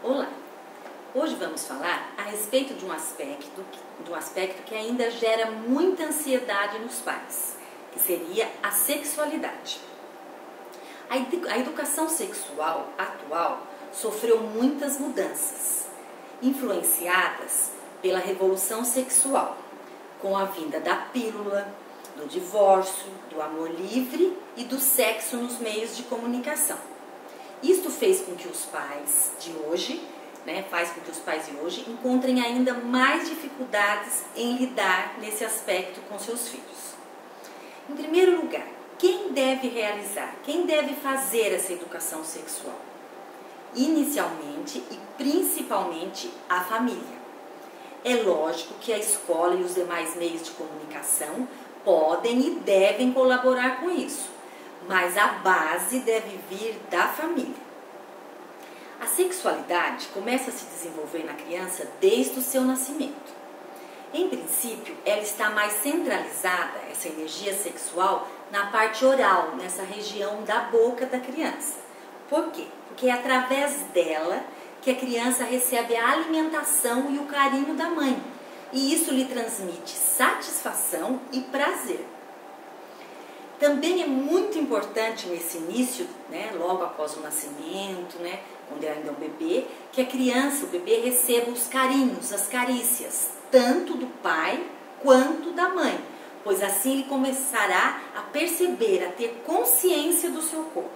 Olá! Hoje vamos falar a respeito de um aspecto que ainda gera muita ansiedade nos pais, que seria a sexualidade. A educação sexual atual sofreu muitas mudanças, influenciadas pela revolução sexual, com a vinda da pílula, do divórcio, do amor livre e do sexo nos meios de comunicação. Isto fez com que os pais de hoje, encontrem ainda mais dificuldades em lidar nesse aspecto com seus filhos. Em primeiro lugar, quem deve fazer essa educação sexual? Inicialmente e principalmente a família. É lógico que a escola e os demais meios de comunicação podem e devem colaborar com isso, mas a base deve vir da família. A sexualidade começa a se desenvolver na criança desde o seu nascimento. Em princípio, ela está mais centralizada, essa energia sexual, na parte oral, nessa região da boca da criança. Por quê? Porque é através dela que a criança recebe a alimentação e o carinho da mãe. E isso lhe transmite satisfação e prazer. Também é muito importante nesse início, logo após o nascimento, quando ele ainda é um bebê, que a criança, o bebê, receba os carinhos, as carícias, tanto do pai quanto da mãe, pois assim ele começará a perceber, a ter consciência do seu corpo.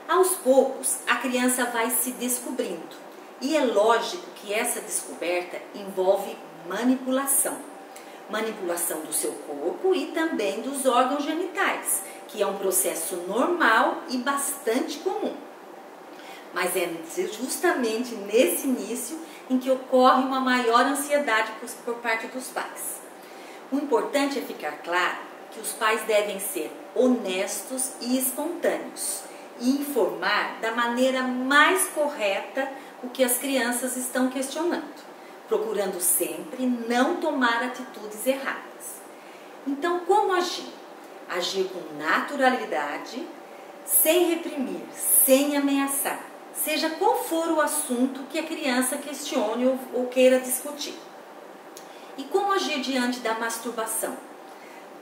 Aos poucos, a criança vai se descobrindo, e é lógico que essa descoberta envolve manipulação. Manipulação do seu corpo e também dos órgãos genitais, que é um processo normal e bastante comum. Mas é justamente nesse início em que ocorre uma maior ansiedade por parte dos pais. O importante é ficar claro que os pais devem ser honestos e espontâneos e informar da maneira mais correta o que as crianças estão questionando, procurando sempre não tomar atitudes erradas. Então, como agir? Agir com naturalidade, sem reprimir, sem ameaçar, seja qual for o assunto que a criança questione ou queira discutir. E como agir diante da masturbação?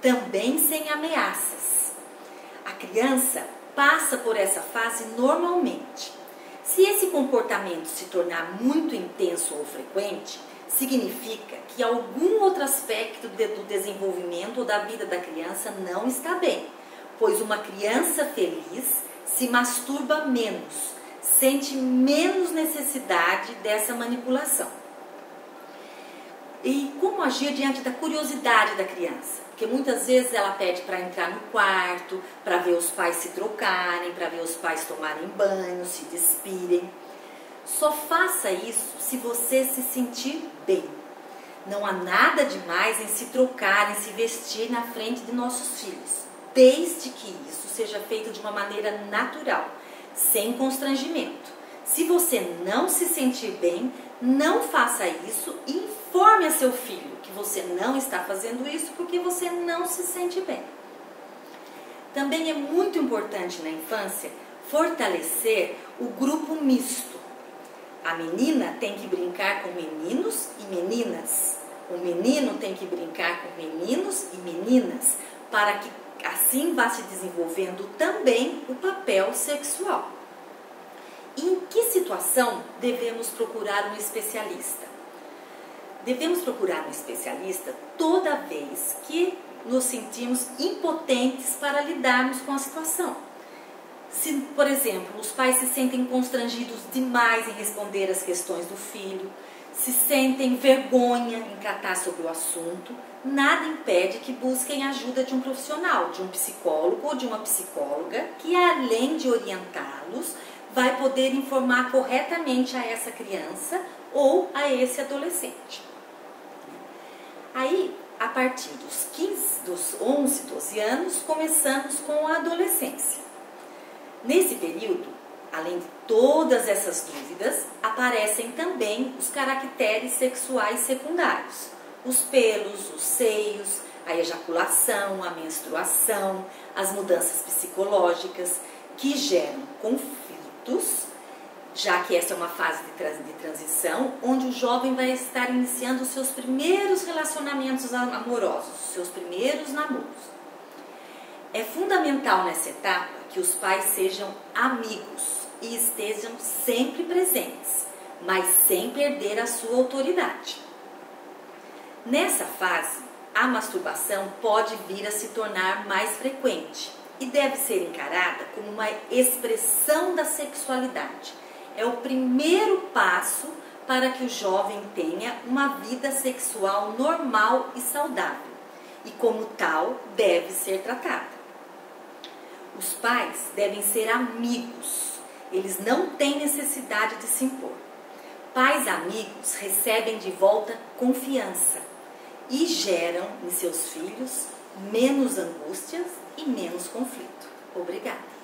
Também sem ameaças. A criança passa por essa fase normalmente. Se esse comportamento se tornar muito intenso ou frequente, significa que algum outro aspecto do desenvolvimento ou da vida da criança não está bem, pois uma criança feliz se masturba menos, sente menos necessidade dessa manipulação. E como agir diante da curiosidade da criança? Porque muitas vezes ela pede para entrar no quarto, para ver os pais se trocarem, para ver os pais tomarem banho, se despirem. Só faça isso se você se sentir bem. Não há nada demais em se trocar, em se vestir na frente de nossos filhos, desde que isso seja feito de uma maneira natural, sem constrangimento. Se você não se sentir bem, não faça isso e informe a seu filho que você não está fazendo isso porque você não se sente bem. Também é muito importante na infância fortalecer o grupo misto. A menina tem que brincar com meninos e meninas. O menino tem que brincar com meninos e meninas, para que assim vá se desenvolvendo também o papel sexual. Em que situação devemos procurar um especialista? Devemos procurar um especialista toda vez que nos sentimos impotentes para lidarmos com a situação. Se, por exemplo, os pais se sentem constrangidos demais em responder às questões do filho, se sentem vergonha em tratar sobre o assunto, nada impede que busquem a ajuda de um profissional, de um psicólogo ou de uma psicóloga, que além de orientá-los, vai poder informar corretamente a essa criança ou a esse adolescente. Aí, a partir dos 11, 12 anos, começamos com a adolescência. Nesse período, além de todas essas dúvidas, aparecem também os caracteres sexuais secundários. Os pelos, os seios, a ejaculação, a menstruação, as mudanças psicológicas, que geram conflitos já que essa é uma fase de transição, onde o jovem vai estar iniciando os seus primeiros relacionamentos amorosos, os seus primeiros namoros. É fundamental nessa etapa que os pais sejam amigos e estejam sempre presentes, mas sem perder a sua autoridade. Nessa fase, a masturbação pode vir a se tornar mais frequente e deve ser encarada como uma expressão da sexualidade. É o primeiro passo para que o jovem tenha uma vida sexual normal e saudável, e como tal deve ser tratada. Os pais devem ser amigos, eles não têm necessidade de se impor. Pais amigos recebem de volta confiança e geram em seus filhos menos angústias e menos conflito. Obrigada.